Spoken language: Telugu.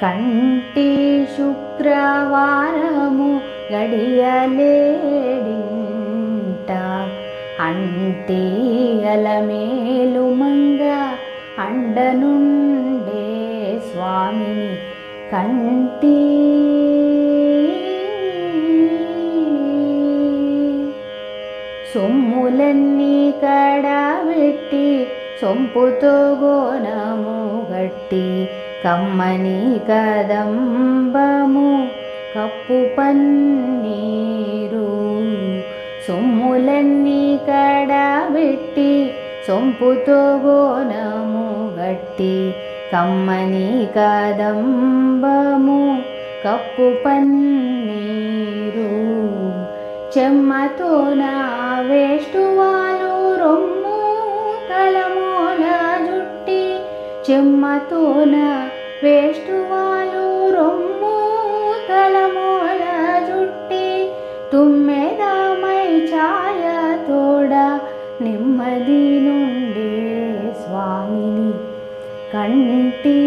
కంటి శుక్రవారము గడియలేడింట అంటి అలమేలు మంగ అండనుండే స్వామిని కంటి. సొమ్ములన్నీ కడబెట్టి సొంపుతో గోనము గట్టి కమ్మని కదంబము కప్పు పన్నీరు. సొమ్ములన్నీ కడబెట్టి సొంపుతో గోనము గట్టి కమ్మని కదంబము కప్పు పన్నీరు. చెమ్మతో నా వేష్టువాలు రొమ్ము తలమూల జుట్టి చెమ్మతో నా వేష్టువాలు రొమ్ము తలమూల జుట్టి తుమ్మెదమై ఛాయ తోడ నెమ్మది నుండే స్వామిని కంటి.